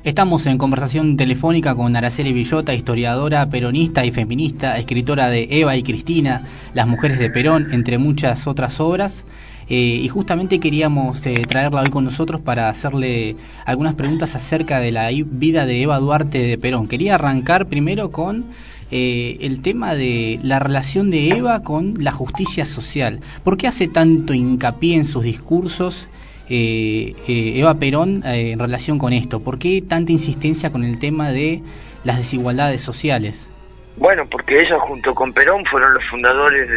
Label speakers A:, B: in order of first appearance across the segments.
A: Estamos en conversación telefónica con Araceli Villota, historiadora, peronista y feminista, escritora de Eva y Cristina, Las mujeres de Perón, entre muchas otras obras. Y justamente queríamos traerla hoy con nosotros para hacerle algunas preguntas acerca de la vida de Eva Duarte de Perón. Quería arrancar primero con el tema de la relación de Eva con la justicia social. ¿Por qué hace tanto hincapié en sus discursos Eva Perón en relación con esto? ¿Por qué tanta insistencia con el tema de las desigualdades sociales?
B: Bueno, porque ella junto con Perón fueron los fundadores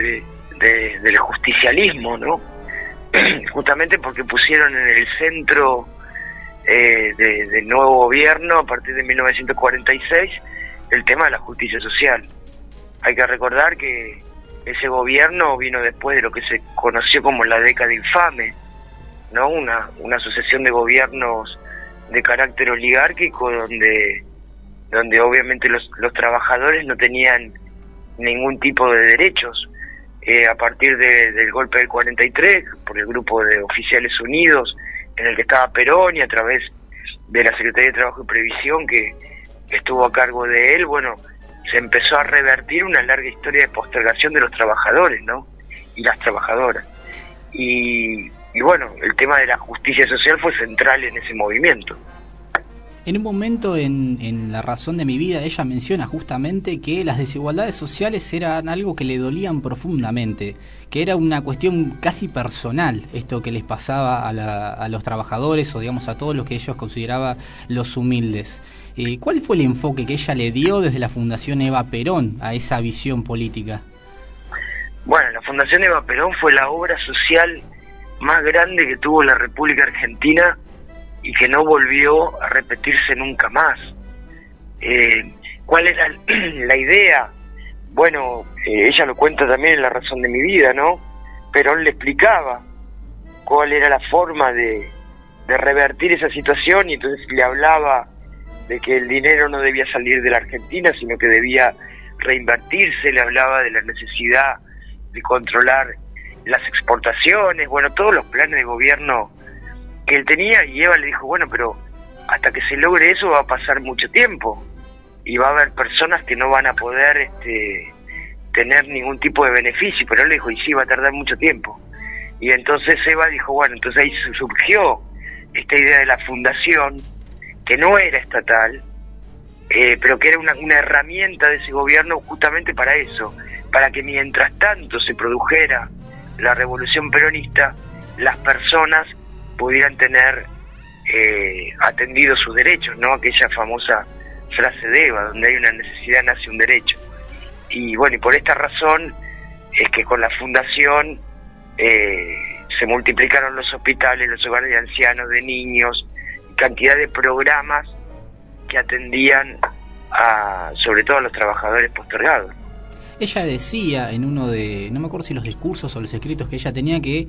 B: del justicialismo, ¿no? Justamente porque pusieron en el centro del nuevo gobierno, a partir de 1946, el tema de la justicia social. Hay que recordar que ese gobierno vino después de lo que se conoció como la década infame, ¿no? Una sucesión de gobiernos de carácter oligárquico donde obviamente los trabajadores no tenían ningún tipo de derechos. A partir del golpe del 43, por el grupo de Oficiales Unidos, en el que estaba Perón, y a través de la Secretaría de Trabajo y Previsión, que estuvo a cargo de él, bueno, se empezó a revertir una larga historia de postergación de los trabajadores, ¿no? Y las trabajadoras. Y bueno, el tema de la justicia social fue central en ese movimiento.
A: En un momento en La razón de mi vida, ella menciona justamente que las desigualdades sociales eran algo que le dolían profundamente, que era una cuestión casi personal, esto que les pasaba a los trabajadores, o digamos a todos los que ellos consideraban los humildes. ¿Cuál fue el enfoque que ella le dio desde la Fundación Eva Perón a esa visión política?
B: Bueno, la Fundación Eva Perón fue la obra social más grande que tuvo la República Argentina y que no volvió a repetirse nunca más. ¿Cuál era la idea? Bueno, ella lo cuenta también en La razón de mi vida, ¿no? Perón le explicaba cuál era la forma de revertir esa situación, y entonces le hablaba de que el dinero no debía salir de la Argentina, sino que debía reinvertirse, le hablaba de la necesidad de controlar las exportaciones, bueno, todos los planes de gobierno que él tenía, y Eva le dijo, bueno, pero hasta que se logre eso va a pasar mucho tiempo, y va a haber personas que no van a poder tener ningún tipo de beneficio, pero él le dijo, y sí, va a tardar mucho tiempo. Y entonces Eva dijo, bueno, entonces ahí surgió esta idea de la fundación, que no era estatal, pero que era una herramienta de ese gobierno justamente para eso, para que mientras tanto se produjera la revolución peronista, las personas pudieran tener atendido sus derechos, ¿no? Aquella famosa frase de Eva, donde hay una necesidad nace un derecho. Y bueno, y por esta razón es que con la fundación se multiplicaron los hospitales, los hogares de ancianos, de niños, cantidad de programas que atendían sobre todo a los trabajadores postergados.
A: Ella decía en uno de, no me acuerdo si los discursos o los escritos que ella tenía, que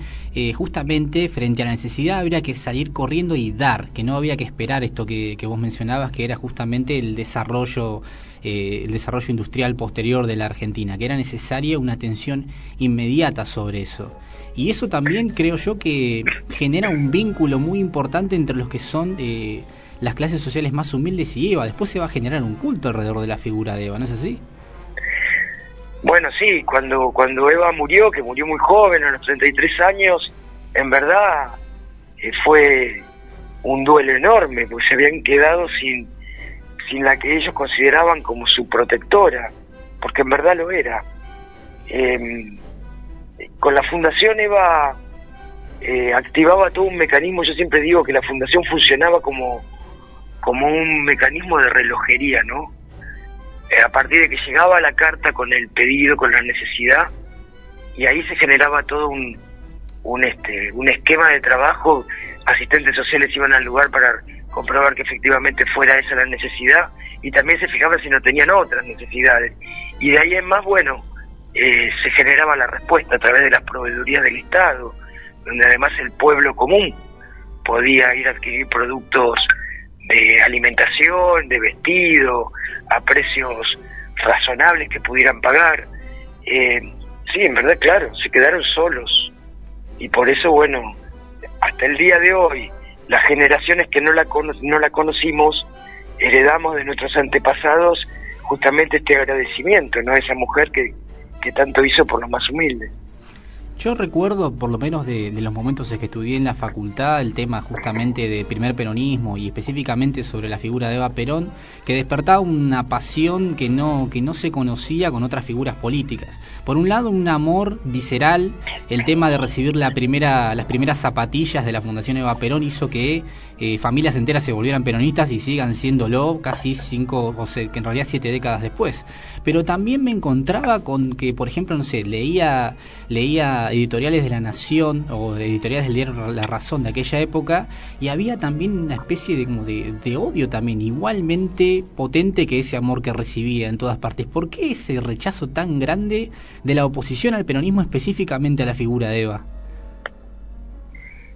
A: justamente frente a la necesidad habría que salir corriendo y dar, que no había que esperar esto que vos mencionabas, que era justamente el desarrollo industrial posterior de la Argentina, que era necesaria una atención inmediata sobre eso. Y eso también creo yo que genera un vínculo muy importante entre los que son las clases sociales más humildes y Eva. Después se va a generar un culto alrededor de la figura de Eva, ¿no es así?
B: Bueno, sí, cuando Eva murió, que murió muy joven, a los 33 años, en verdad fue un duelo enorme, porque se habían quedado sin la que ellos consideraban como su protectora, porque en verdad lo era. Con la Fundación Eva activaba todo un mecanismo. Yo siempre digo que la Fundación funcionaba como un mecanismo de relojería, ¿no? A partir de que llegaba la carta con el pedido, con la necesidad, y ahí se generaba todo un esquema de trabajo. Asistentes sociales iban al lugar para comprobar que efectivamente fuera esa la necesidad, y también se fijaban si no tenían otras necesidades, y de ahí en más, bueno, se generaba la respuesta a través de las proveedurías del Estado, donde además el pueblo común podía ir a adquirir productos de alimentación, de vestido, a precios razonables que pudieran pagar. Sí, en verdad, claro, se quedaron solos, y por eso, bueno, hasta el día de hoy, las generaciones que no la conocimos, heredamos de nuestros antepasados justamente este agradecimiento, ¿no? Esa mujer que tanto hizo por los más humildes.
A: Yo recuerdo, por lo menos de los momentos en que estudié en la facultad, el tema justamente de primer peronismo y específicamente sobre la figura de Eva Perón, que despertaba una pasión que no se conocía con otras figuras políticas. Por un lado, un amor visceral, el tema de recibir las primeras zapatillas de la Fundación Eva Perón hizo que familias enteras se volvieran peronistas y sigan siéndolo casi 7 décadas después. Pero también me encontraba con que, por ejemplo, no sé, leía editoriales de La Nación o editoriales del diario La Razón de aquella época, y había también una especie de odio también igualmente potente que ese amor que recibía en todas partes. ¿Por qué ese rechazo tan grande de la oposición al peronismo, específicamente a la figura de Eva?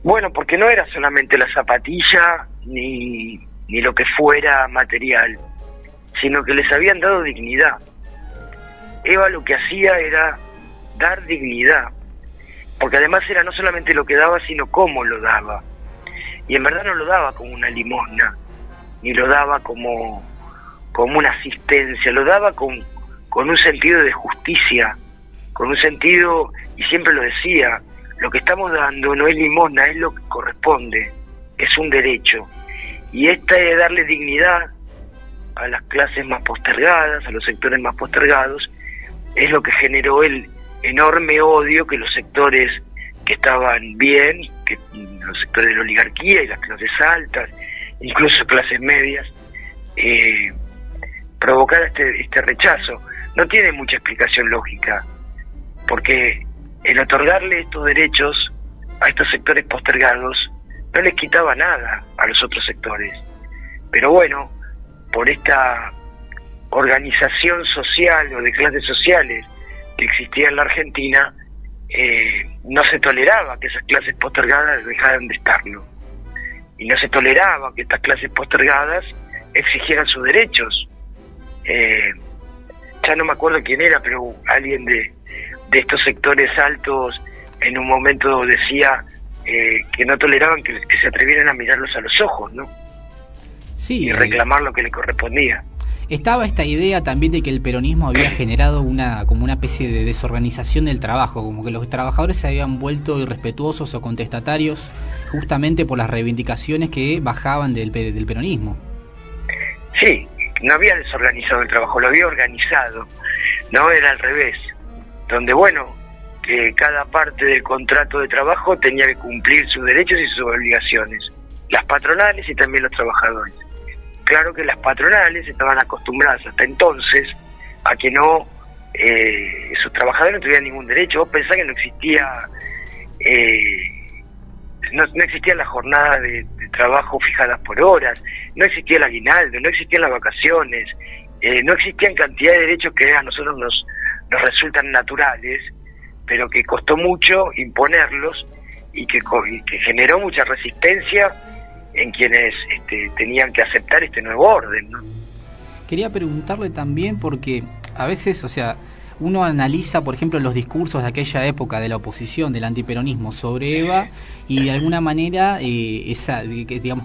B: Bueno, porque no era solamente la zapatilla ni lo que fuera material, sino que les habían dado dignidad. Eva lo que hacía era dar dignidad, porque además era no solamente lo que daba, sino cómo lo daba. Y en verdad no lo daba como una limosna, ni lo daba como una asistencia, lo daba con un sentido de justicia, con un sentido, y siempre lo decía, lo que estamos dando no es limosna, es lo que corresponde, es un derecho. Y esta de darle dignidad a las clases más postergadas, a los sectores más postergados, es lo que generó el enorme odio que los sectores que estaban bien, que los sectores de la oligarquía y las clases altas, incluso clases medias, provocara este rechazo. No tiene mucha explicación lógica, porque el otorgarle estos derechos a estos sectores postergados no les quitaba nada a los otros sectores. Pero bueno, por esta organización social o de clases sociales que existía en la Argentina, no se toleraba que esas clases postergadas dejaran de estarlo. Y no se toleraba que estas clases postergadas exigieran sus derechos. Ya no me acuerdo quién era, pero alguien de estos sectores altos en un momento decía que no toleraban que se atrevieran a mirarlos a los ojos, ¿no?
A: Sí,
B: y reclamar lo que le correspondía.
A: Estaba esta idea también de que el peronismo había generado como una especie de desorganización del trabajo, como que los trabajadores se habían vuelto irrespetuosos o contestatarios justamente por las reivindicaciones que bajaban del peronismo.
B: Sí, no había desorganizado el trabajo, lo había organizado, no era al revés, donde bueno, que cada parte del contrato de trabajo tenía que cumplir sus derechos y sus obligaciones, las patronales y también los trabajadores. Claro que las patronales estaban acostumbradas hasta entonces a que sus trabajadores no tuvieran ningún derecho. Vos pensás que no existían las jornadas de trabajo fijadas por horas, no existía el aguinaldo, no existían las vacaciones, no existían cantidad de derechos que a nosotros nos resultan naturales, pero que costó mucho imponerlos y que generó mucha resistencia en quienes tenían que aceptar este nuevo orden, ¿no?
A: Quería preguntarle también porque a veces, o sea, uno analiza, por ejemplo, los discursos de aquella época de la oposición, del antiperonismo sobre Eva, y de alguna manera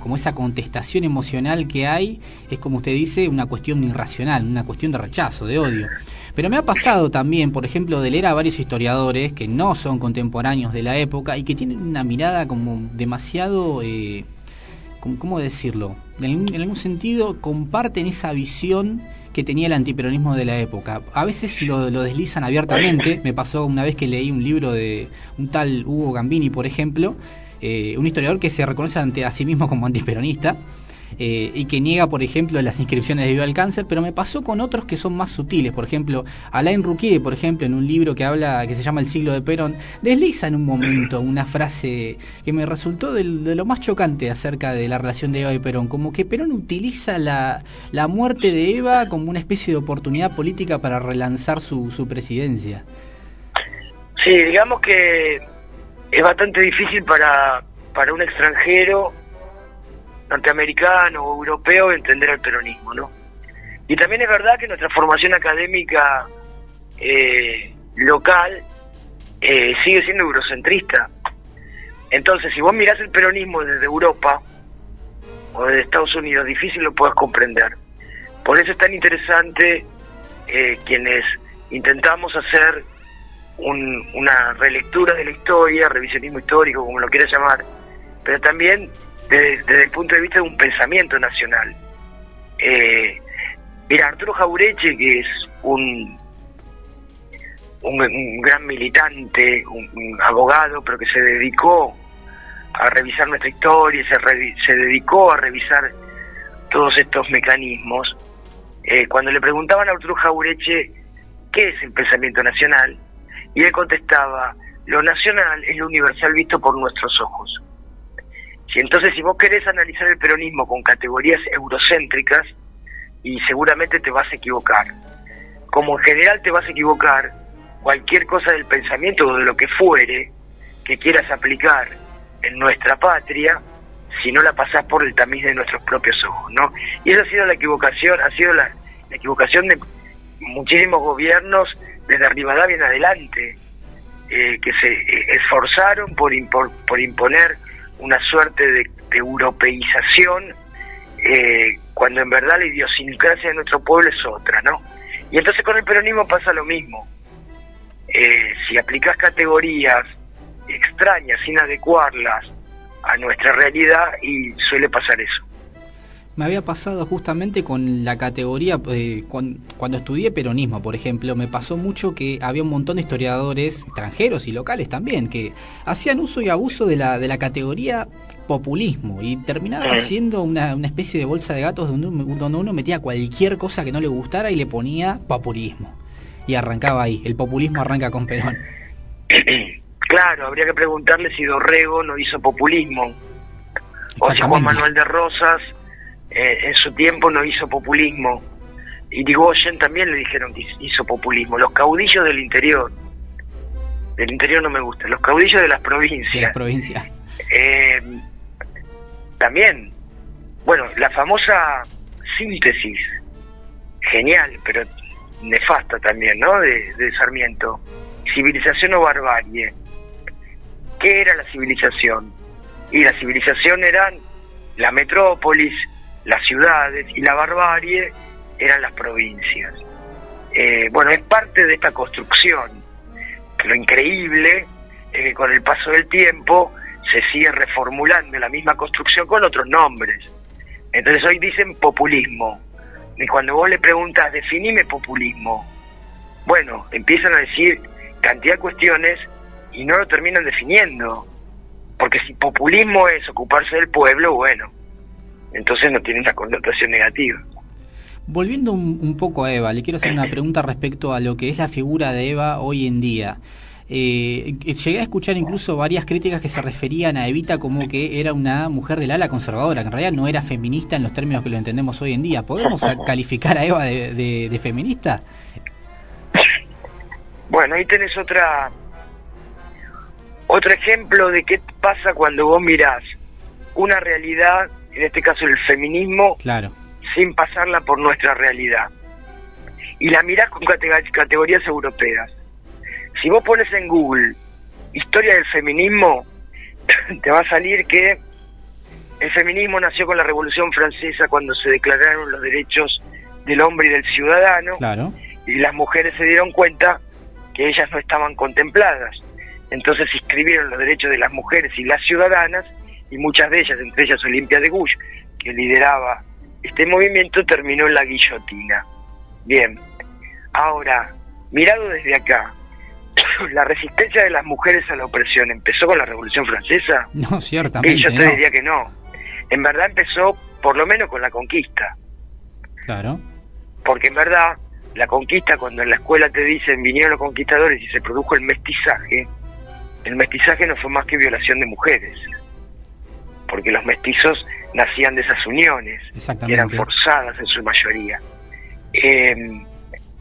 A: como esa contestación emocional que hay es, como usted dice, una cuestión irracional, una cuestión de rechazo, de odio. Pero me ha pasado también, por ejemplo, de leer a varios historiadores que no son contemporáneos de la época y que tienen una mirada como demasiado... ¿cómo decirlo? En algún sentido comparten esa visión que tenía el antiperonismo de la época. A veces lo deslizan abiertamente. Me pasó una vez que leí un libro de un tal Hugo Gambini, por ejemplo, un historiador que se reconoce ante a sí mismo como antiperonista, y que niega, por ejemplo, las inscripciones debido al cáncer, pero me pasó con otros que son más sutiles. Por ejemplo, Alain Rouquier, por ejemplo, en un libro que se llama El siglo de Perón, desliza en un momento una frase que me resultó de lo más chocante acerca de la relación de Eva y Perón, como que Perón utiliza la muerte de Eva como una especie de oportunidad política para relanzar su presidencia.
B: Sí, digamos que es bastante difícil para un extranjero norteamericano o europeo entender el peronismo, ¿no? Y también es verdad que nuestra formación académica local sigue siendo eurocentrista. Entonces, si vos mirás el peronismo desde Europa, o desde Estados Unidos, difícil lo puedas comprender. Por eso es tan interesante quienes intentamos hacer una relectura de la historia, revisionismo histórico, como lo quieras llamar, pero también desde el punto de vista de un pensamiento nacional. Mira, Arturo Jauretche, que es un gran militante, un abogado, pero que se dedicó a revisar nuestra historia, se dedicó a revisar todos estos mecanismos. Cuando le preguntaban a Arturo Jauretche qué es el pensamiento nacional, y él contestaba: lo nacional es lo universal visto por nuestros ojos. Entonces, si vos querés analizar el peronismo con categorías eurocéntricas, y seguramente te vas a equivocar. Como en general te vas a equivocar cualquier cosa del pensamiento o de lo que fuere que quieras aplicar en nuestra patria, si no la pasás por el tamiz de nuestros propios ojos, ¿no? Y esa ha sido la equivocación de muchísimos gobiernos desde Rivadavia en adelante, que se esforzaron por imponer una suerte de europeización, cuando en verdad la idiosincrasia de nuestro pueblo es otra, ¿no? Y entonces con el peronismo pasa lo mismo. Si aplicás categorías extrañas sin adecuarlas a nuestra realidad, y suele pasar eso.
A: Me había pasado justamente con la categoría, cuando estudié peronismo, por ejemplo, me pasó mucho que había un montón de historiadores extranjeros y locales también que hacían uso y abuso de la categoría populismo, y terminaba siendo una especie de bolsa de gatos donde uno metía cualquier cosa que no le gustara y le ponía populismo, y arrancaba ahí. El populismo arranca con Perón.
B: Claro, habría que preguntarle si Dorrego no hizo populismo, o si Juan Manuel de Rosas en su tiempo no hizo populismo. Irigoyen también le dijeron que hizo populismo. Los caudillos del interior no me gustan, los caudillos de las provincias. También, bueno, la famosa síntesis, genial, pero nefasta también, ¿no?, de Sarmiento: civilización o barbarie. ¿Qué era la civilización? Y la civilización eran la metrópolis, las ciudades, y la barbarie eran las provincias. Bueno, es parte de esta construcción. Lo increíble es que con el paso del tiempo se sigue reformulando la misma construcción con otros nombres. Entonces hoy dicen populismo, y cuando vos le preguntas: definime populismo, bueno, empiezan a decir cantidad de cuestiones y no lo terminan definiendo, porque si populismo es ocuparse del pueblo, bueno, entonces no tiene una connotación negativa.
A: Volviendo un poco a Eva, le quiero hacer una pregunta respecto a lo que es la figura de Eva hoy en día. Llegué a escuchar incluso varias críticas que se referían a Evita como que era una mujer del ala conservadora, que en realidad no era feminista en los términos que lo entendemos hoy en día. ¿Podemos calificar a Eva de feminista?
B: Bueno, ahí tenés otro ejemplo de qué pasa cuando vos mirás una realidad, en este caso el feminismo,
A: claro,
B: sin pasarla por nuestra realidad, y la mirás con categorías europeas. Si vos pones en Google historia del feminismo, te va a salir que el feminismo nació con la Revolución Francesa, cuando se declararon los derechos del hombre y del ciudadano,
A: claro,
B: y las mujeres se dieron cuenta que ellas no estaban contempladas. Entonces inscribieron los derechos de las mujeres y las ciudadanas, y muchas de ellas, entre ellas Olimpia de Gouges, que lideraba este movimiento, terminó en la guillotina. Bien, ahora, mirado desde acá, ¿la resistencia de las mujeres a la opresión empezó con la Revolución Francesa?
A: No, ciertamente.
B: Y yo te diría que no. En verdad empezó, por lo menos, con la conquista.
A: Claro.
B: Porque en verdad, la conquista, cuando en la escuela te dicen vinieron los conquistadores y se produjo el mestizaje no fue más que violación de mujeres. Porque los mestizos nacían de esas uniones, que eran forzadas en su mayoría.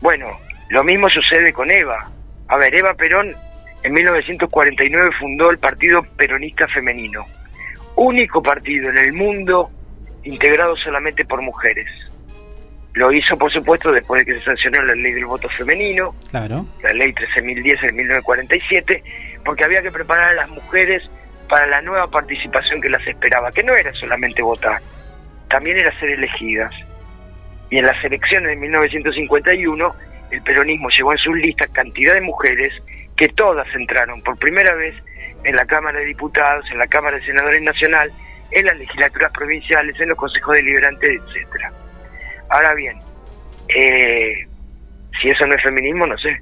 B: Bueno, lo mismo sucede con Eva. A ver, Eva Perón en 1949 fundó el Partido Peronista Femenino, único partido en el mundo integrado solamente por mujeres. Lo hizo, por supuesto, después de que se sancionó la ley del voto femenino,
A: claro,
B: la ley 13.010 en 1947, porque había que preparar a las mujeres para la nueva participación que las esperaba, que no era solamente votar, también era ser elegidas. Y en las elecciones de 1951, el peronismo llevó en sus listas cantidad de mujeres que todas entraron por primera vez en la Cámara de Diputados, en la Cámara de Senadores Nacional, en las legislaturas provinciales, en los consejos deliberantes, etcétera. Ahora bien, si eso no es feminismo, no sé.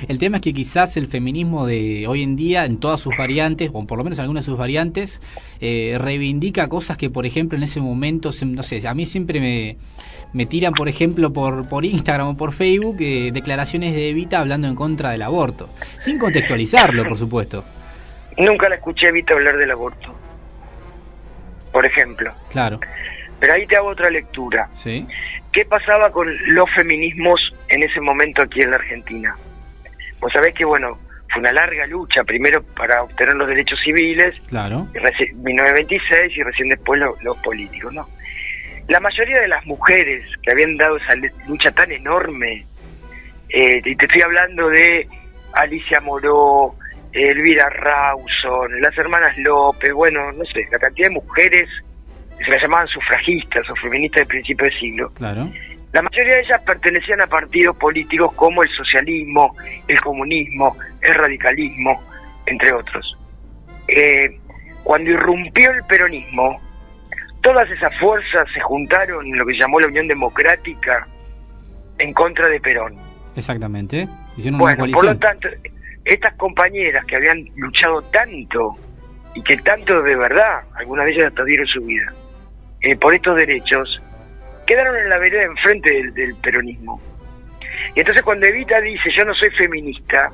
A: El tema es que quizás el feminismo de hoy en día, en todas sus variantes, o por lo menos algunas de sus variantes, reivindica cosas que, por ejemplo, en ese momento, no sé, a mí siempre me tiran, por ejemplo, por Instagram o por Facebook, declaraciones de Evita hablando en contra del aborto, sin contextualizarlo, por supuesto.
B: Nunca la escuché a Evita hablar del aborto, por ejemplo.
A: Claro.
B: Pero ahí te hago otra lectura.
A: Sí.
B: ¿Qué pasaba con los feminismos en ese momento aquí en la Argentina? Vos sabés que, bueno, fue una larga lucha, primero para obtener los derechos civiles,
A: claro,
B: 1926, y recién después los políticos, ¿no? La mayoría de las mujeres que habían dado esa lucha tan enorme, y te estoy hablando de Alicia Moró, Elvira Rawson, las hermanas López, bueno, no sé, la cantidad de mujeres que se las llamaban sufragistas o feministas de principio de siglo.
A: Claro.
B: La mayoría de ellas pertenecían a partidos políticos como el socialismo, el comunismo, el radicalismo, entre otros. Cuando irrumpió el peronismo, todas esas fuerzas se juntaron en lo que se llamó la Unión Democrática en contra de Perón.
A: Exactamente. Hicieron
B: una
A: coalición.
B: Por lo tanto, estas compañeras que habían luchado tanto, y que tanto de verdad, algunas de ellas hasta dieron su vida, por estos derechos, quedaron en la vereda enfrente del peronismo. Y entonces cuando Evita dice yo no soy feminista,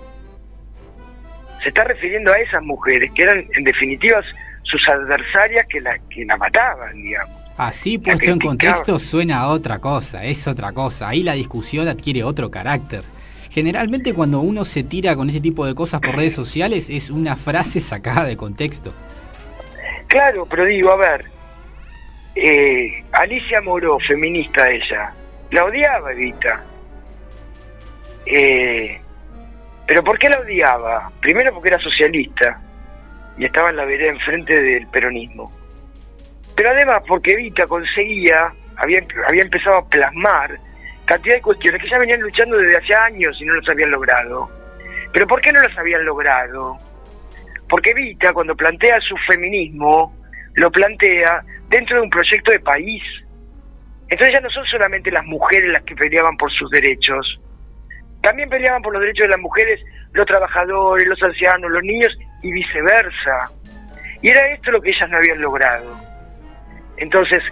B: se está refiriendo a esas mujeres que eran en definitiva sus adversarias que la mataban, digamos.
A: Así puesto en contexto suena a otra cosa, es otra cosa. Ahí la discusión adquiere otro carácter. Generalmente cuando uno se tira con este tipo de cosas por redes sociales es una frase sacada de contexto.
B: Claro, pero digo, a ver, Alicia Moró, feminista ella, la odiaba Evita. ¿Pero por qué la odiaba? Primero porque era socialista y estaba en la vereda enfrente del peronismo. Pero además porque Evita había empezado a plasmar cantidad de cuestiones que ya venían luchando desde hace años y no los habían logrado. ¿Pero por qué no los habían logrado? Porque Evita, cuando plantea su feminismo, lo plantea dentro de un proyecto de país. Entonces ya no son solamente las mujeres las que peleaban por sus derechos, también peleaban por los derechos de las mujeres, los trabajadores, los ancianos, los niños y viceversa. Y era esto lo que ellas no habían logrado. Entonces,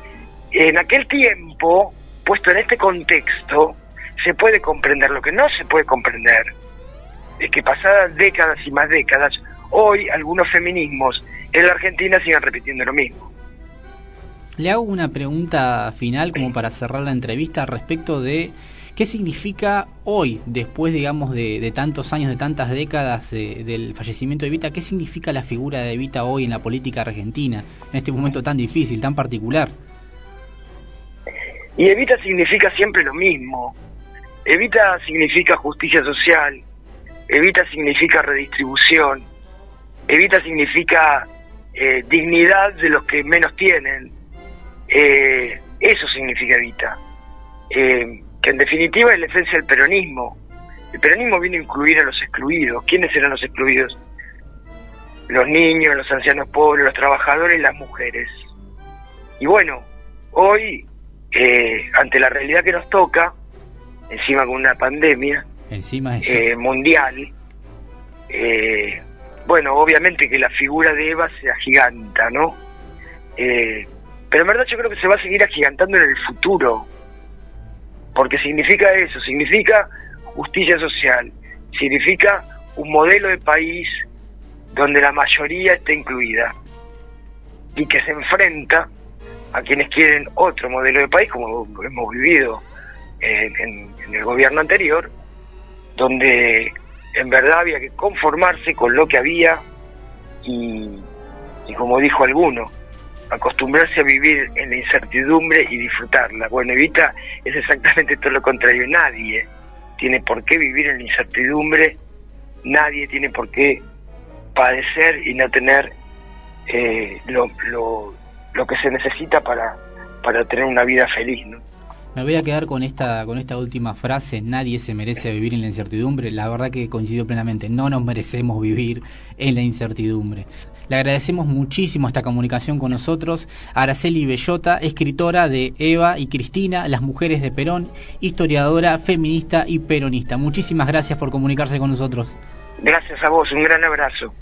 B: en aquel tiempo, puesto en este contexto, se puede comprender. Lo que no se puede comprender es que pasadas décadas y más décadas, hoy algunos feminismos en la Argentina sigan repitiendo lo mismo.
A: Le hago una pregunta final como para cerrar la entrevista respecto de qué significa hoy, después digamos de tantos años, de tantas décadas del fallecimiento de Evita, qué significa la figura de Evita hoy en la política argentina, en este momento tan difícil, tan particular.
B: Y Evita significa siempre lo mismo. Evita significa justicia social, Evita significa redistribución, Evita significa dignidad de los que menos tienen. Eso significa Evita, que en definitiva es la esencia del peronismo. El peronismo vino a incluir a los excluidos. ¿Quiénes eran los excluidos? Los niños, los ancianos pobres, los trabajadores y las mujeres. Y bueno, hoy, ante la realidad que nos toca, encima con una pandemia mundial, bueno, obviamente que la figura de Eva se agiganta, ¿no? Pero en verdad yo creo que se va a seguir agigantando en el futuro, porque significa eso, significa justicia social, significa un modelo de país donde la mayoría esté incluida y que se enfrenta a quienes quieren otro modelo de país, como hemos vivido en el gobierno anterior, donde en verdad había que conformarse con lo que había y como dijo alguno, acostumbrarse a vivir en la incertidumbre y disfrutarla. Bueno, Evita es exactamente todo lo contrario. Nadie tiene por qué vivir en la incertidumbre, nadie tiene por qué padecer y no tener lo que se necesita para tener una vida feliz, ¿no?
A: Me voy a quedar con esta última frase: nadie se merece vivir en la incertidumbre. La verdad que coincido plenamente, no nos merecemos vivir en la incertidumbre. Le agradecemos muchísimo esta comunicación con nosotros, Araceli Bellota, escritora de Eva y Cristina, las mujeres de Perón, historiadora, feminista y peronista. Muchísimas gracias por comunicarse con nosotros.
B: Gracias a vos, un gran abrazo.